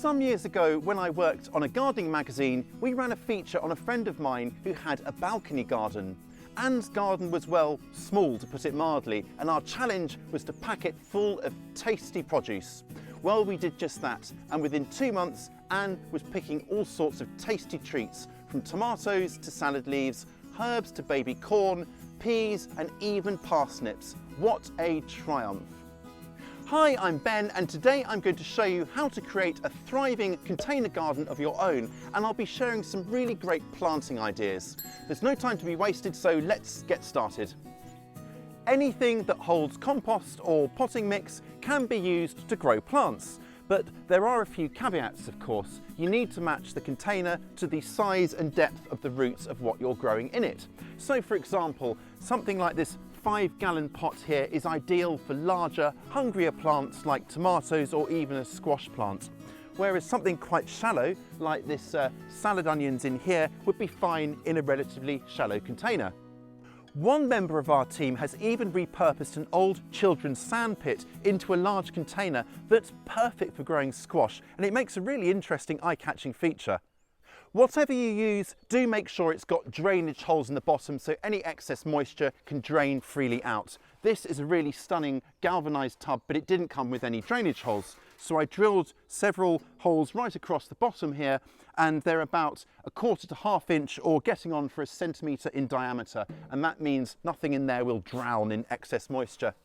Some years ago, when I worked on a gardening magazine, we ran a feature on a friend of mine who had a balcony garden. Anne's garden was, well, small to put it mildly, and our challenge was to pack it full of tasty produce. Well, we did just that, and within 2 months, Anne was picking all sorts of tasty treats, from tomatoes to salad leaves, herbs to baby corn, peas and even parsnips. What a triumph! Hi, I'm Ben, and today I'm going to show you how to create a thriving container garden of your own, and I'll be sharing some really great planting ideas. There's no time to be wasted, so let's get started. Anything that holds compost or potting mix can be used to grow plants, but there are a few caveats, of course. You need to match the container to the size and depth of the roots of what you're growing in it. So for example, something like this 5-gallon pot here is ideal for larger, hungrier plants like tomatoes or even a squash plant. Whereas something quite shallow, like this salad onions in here, would be fine in a relatively shallow container. One member of our team has even repurposed an old children's sand pit into a large container that's perfect for growing squash, and it makes a really interesting eye-catching feature. Whatever you use, do make sure it's got drainage holes in the bottom so any excess moisture can drain freely out. This is a really stunning galvanised tub, but it didn't come with any drainage holes. So I drilled several holes right across the bottom here, and they're about 1/4 to 1/2 inch or getting on for 1 centimetre in diameter. And that means nothing in there will drown in excess moisture.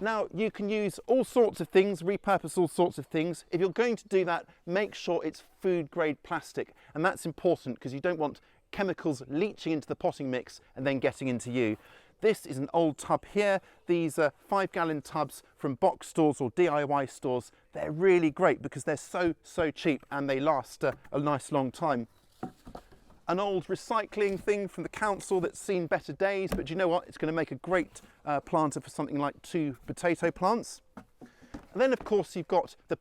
Now, you can use all sorts of things, repurpose all sorts of things. If you're going to do that, make sure it's food grade plastic. And that's important because you don't want chemicals leaching into the potting mix and then getting into you. This is an old tub here. These are 5-gallon tubs from box stores or DIY stores. They're really great because they're so cheap and they last a nice long time. An old recycling thing from the council that's seen better days, but you know what? It's going to make a great planter for something like 2 potato plants. And then of course you've got the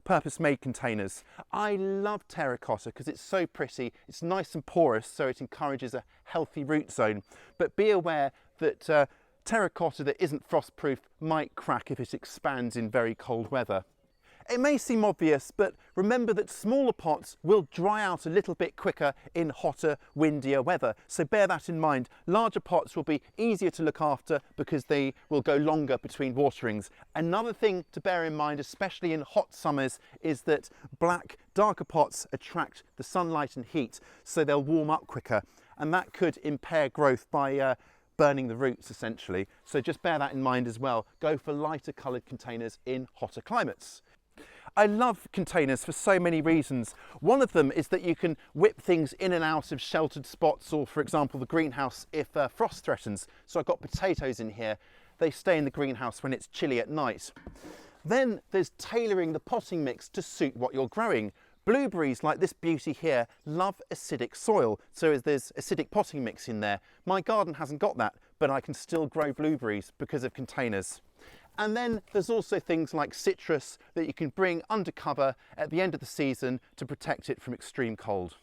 purpose-made containers. I love terracotta because it's so pretty. It's nice and porous, so it encourages a healthy root zone. But be aware that terracotta that isn't frost-proof might crack if it expands in very cold weather. It may seem obvious, but remember that smaller pots will dry out a little bit quicker in hotter, windier weather. So bear that in mind. Larger pots will be easier to look after because they will go longer between waterings. Another thing to bear in mind, especially in hot summers, is that black, darker pots attract the sunlight and heat, so they'll warm up quicker. And that could impair growth by burning the roots, essentially. So just bear that in mind as well. Go for lighter coloured containers in hotter climates. I love containers for so many reasons. One of them is that you can whip things in and out of sheltered spots, or for example the greenhouse if frost threatens. So I've got potatoes in here. They stay in the greenhouse when it's chilly at night. Then there's tailoring the potting mix to suit what you're growing. Blueberries like this beauty here love acidic soil, so there's acidic potting mix in there. My garden hasn't got that, but I can still grow blueberries because of containers. And then there's also things like citrus that you can bring under cover at the end of the season to protect it from extreme cold.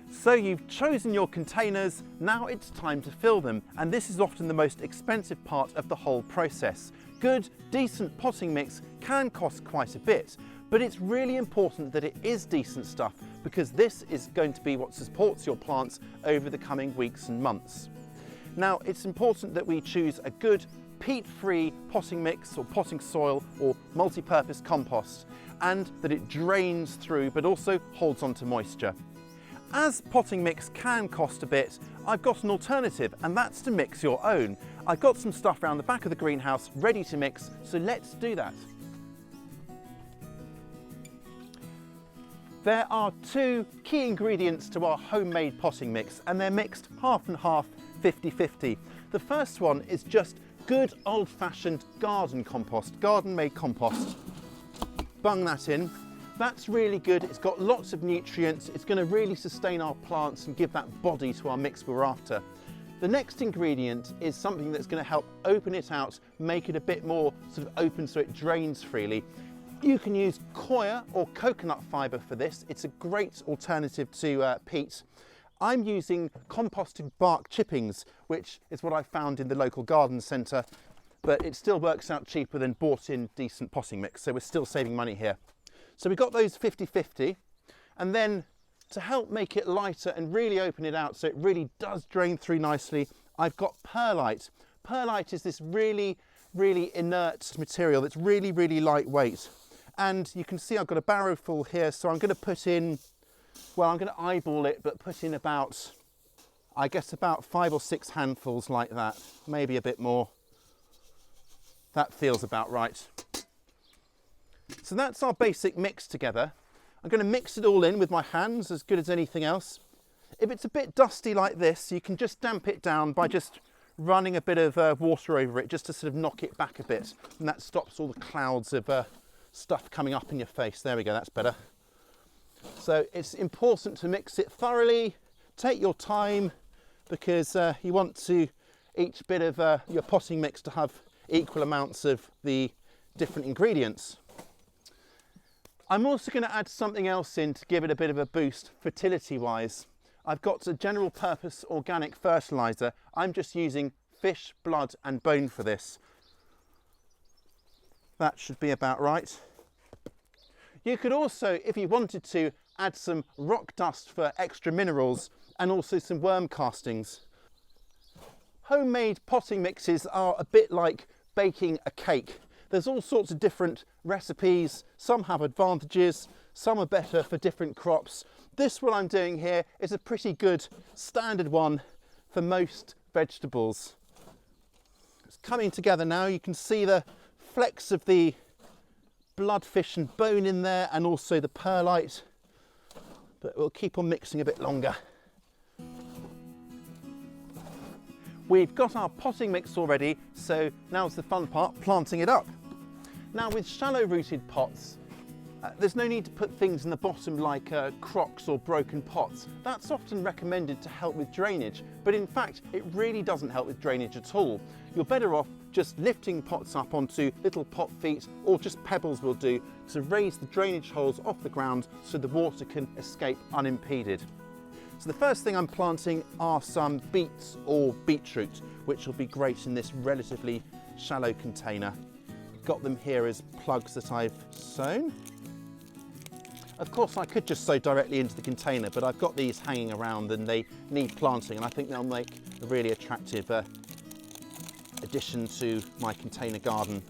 So you've chosen your containers, now it's time to fill them, and this is often the most expensive part of the whole process. Good, decent potting mix can cost quite a bit, but it's really important that it is decent stuff because this is going to be what supports your plants over the coming weeks and months. Now, it's important that we choose a good peat-free potting mix or potting soil or multi-purpose compost, and that it drains through but also holds on to moisture. As potting mix can cost a bit, I've got an alternative, and that's to mix your own. I've got some stuff around the back of the greenhouse ready to mix, so let's do that. There are 2 key ingredients to our homemade potting mix, and they're mixed half and half, 50-50. The first one is just good old-fashioned garden compost, garden-made compost. Bung that in. That's really good. It's got lots of nutrients. It's going to really sustain our plants and give that body to our mix we're after. The next ingredient is something that's going to help open it out, make it a bit more sort of open so it drains freely. You can use coir or coconut fibre for this. It's a great alternative to peat. I'm using composted bark chippings, which is what I found in the local garden centre, but it still works out cheaper than bought in decent potting mix, so we're still saving money here. So we've got those 50-50, and then to help make it lighter and really open it out so it really does drain through nicely, I've got perlite. Perlite is this really, really inert material that's really, really lightweight. And you can see I've got a barrow full here, so I'm going to put in, well, I'm going to eyeball it, but put in about, I guess about 5 or 6 handfuls like that, maybe a bit more. That feels about right. So that's our basic mix together. I'm going to mix it all in with my hands as good as anything else. If it's a bit dusty like this, you can just damp it down by just running a bit of water over it, just to sort of knock it back a bit. And that stops all the clouds of stuff coming up in your face. There we go, that's better. So it's important to mix it thoroughly. Take your time, because you want to each bit of your potting mix to have equal amounts of the different ingredients. I'm also going to add something else in to give it a bit of a boost fertility wise. I've got a general purpose organic fertiliser. I'm just using fish, blood and bone for this. That should be about right. You could also, if you wanted to, add some rock dust for extra minerals and also some worm castings. Homemade potting mixes are a bit like baking a cake. There's all sorts of different recipes. Some have advantages, some are better for different crops. This one I'm doing here is a pretty good standard one for most vegetables. It's coming together now. You can see the flecks of the blood, fish and bone in there, and also the perlite, but we'll keep on mixing a bit longer. We've got our potting mix already, so now's the fun part, planting it up. Now with shallow rooted pots, there's no need to put things in the bottom like crocks or broken pots. That's often recommended to help with drainage, but in fact it really doesn't help with drainage at all. You're better off just lifting pots up onto little pot feet, or just pebbles will do, to raise the drainage holes off the ground so the water can escape unimpeded. So the first thing I'm planting are some beets or beetroot, which will be great in this relatively shallow container. Got them here as plugs that I've sown. Of course I could just sow directly into the container, but I've got these hanging around and they need planting, and I think they'll make a really attractive addition to my container garden.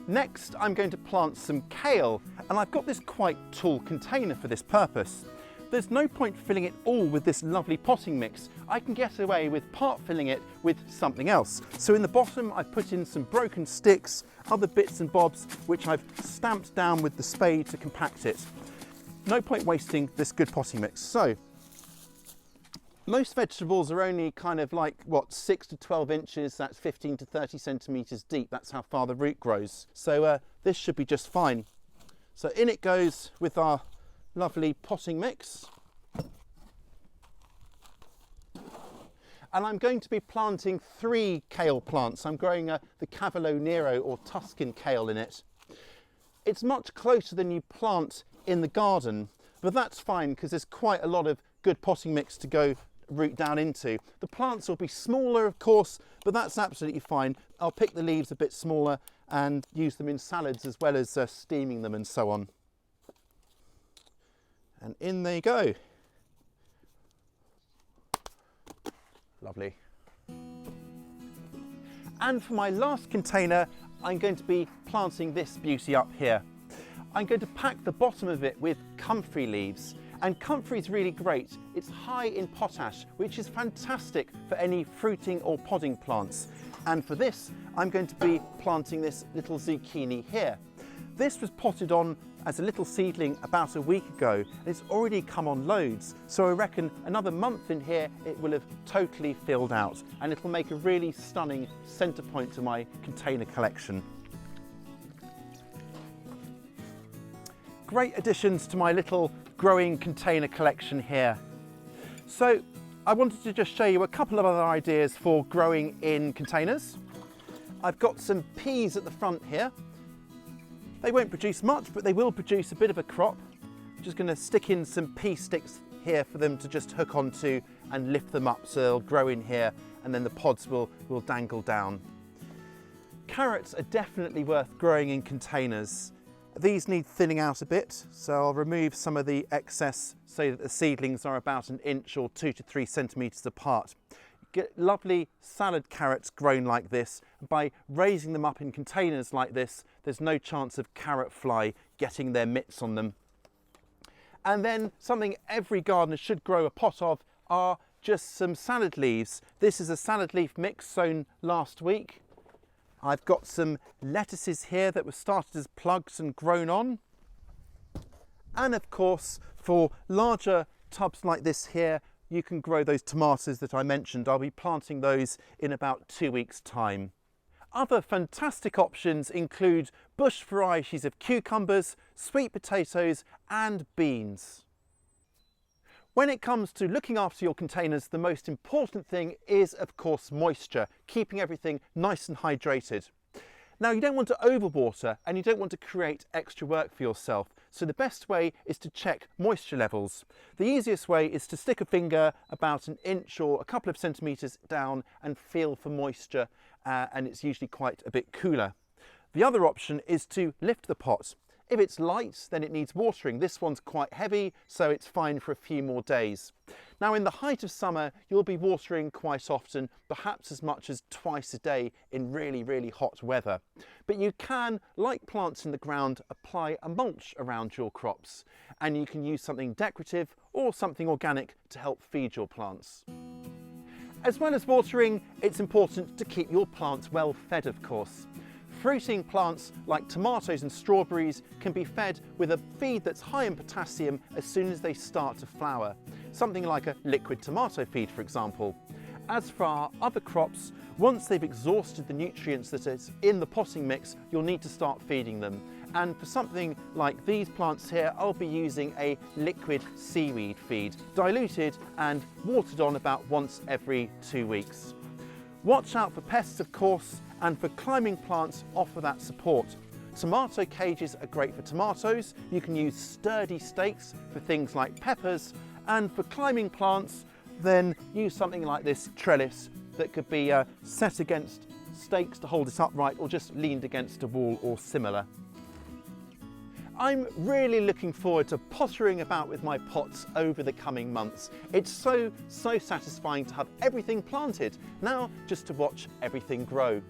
Next I'm going to plant some kale, and I've got this quite tall container for this purpose. There's no point filling it all with this lovely potting mix. I can get away with part filling it with something else. So in the bottom I've put in some broken sticks, other bits and bobs which I've stamped down with the spade to compact it. No point wasting this good potting mix. So most vegetables are only kind of like, what, 6 to 12 inches, that's 15 to 30 centimetres deep. That's how far the root grows. So this should be just fine. So in it goes with our lovely potting mix. And I'm going to be planting 3 kale plants. I'm growing the Cavolo Nero or Tuscan kale in it. It's much closer than you plant in the garden, but that's fine because there's quite a lot of good potting mix to go root down into. The plants will be smaller, of course, but that's absolutely fine. I'll pick the leaves a bit smaller and use them in salads as well as steaming them and so on. And in they go. Lovely. And for my last container, I'm going to be planting this beauty up here. I'm going to pack the bottom of it with comfrey leaves. And comfrey is really great. It's high in potash, which is fantastic for any fruiting or podding plants. And for this, I'm going to be planting this little zucchini here. This was potted on as a little seedling about a week ago, and it's already come on loads. So I reckon another month in here, it will have totally filled out, and it'll make a really stunning centre point to my container collection. Great additions to my little growing container collection here. So I wanted to just show you a couple of other ideas for growing in containers. I've got some peas at the front here. They won't produce much, but they will produce a bit of a crop. I'm just going to stick in some pea sticks here for them to just hook onto and lift them up so they'll grow in here, and then the pods will dangle down. Carrots are definitely worth growing in containers. These need thinning out a bit, so I'll remove some of the excess so that the seedlings are about 1 inch or 2 to 3 centimetres apart. Get lovely salad carrots grown like this. By raising them up in containers like this, there's no chance of carrot fly getting their mitts on them. And then something every gardener should grow a pot of are just some salad leaves. This is a salad leaf mix sown last week. I've got some lettuces here that were started as plugs and grown on. And of course, for larger tubs like this here, you can grow those tomatoes that I mentioned. I'll be planting those in about 2 weeks' time. Other fantastic options include bush varieties of cucumbers, sweet potatoes and beans. When it comes to looking after your containers, the most important thing is, of course, moisture, keeping everything nice and hydrated. Now, you don't want to overwater and you don't want to create extra work for yourself. So the best way is to check moisture levels. The easiest way is to stick a finger about 1 inch or a couple of centimetres down and feel for moisture, and it's usually quite a bit cooler. The other option is to lift the pot. If it's light, then it needs watering. This one's quite heavy, so it's fine for a few more days. Now, in the height of summer, you'll be watering quite often, perhaps as much as twice a day in really, really hot weather. But you can, like plants in the ground, apply a mulch around your crops, and you can use something decorative or something organic to help feed your plants. As well as watering, it's important to keep your plants well fed, of course. Fruiting plants like tomatoes and strawberries can be fed with a feed that's high in potassium as soon as they start to flower, something like a liquid tomato feed, for example. As for our other crops, once they've exhausted the nutrients that is in the potting mix, you'll need to start feeding them. And for something like these plants here, I'll be using a liquid seaweed feed, diluted and watered on about once every 2 weeks. Watch out for pests, of course, and for climbing plants, offer that support. Tomato cages are great for tomatoes. You can use sturdy stakes for things like peppers, and for climbing plants, then use something like this trellis that could be set against stakes to hold it upright or just leaned against a wall or similar. I'm really looking forward to pottering about with my pots over the coming months. It's so satisfying to have everything planted, now just to watch everything grow.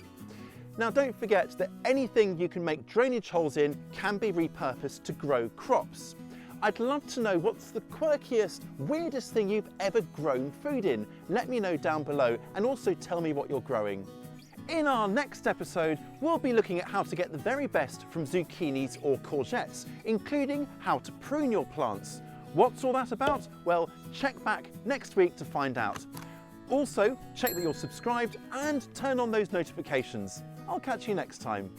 Now, don't forget that anything you can make drainage holes in can be repurposed to grow crops. I'd love to know what's the quirkiest, weirdest thing you've ever grown food in. Let me know down below, and also tell me what you're growing. In our next episode, we'll be looking at how to get the very best from zucchinis or courgettes, including how to prune your plants. What's all that about? Well, check back next week to find out. Also, check that you're subscribed and turn on those notifications. I'll catch you next time.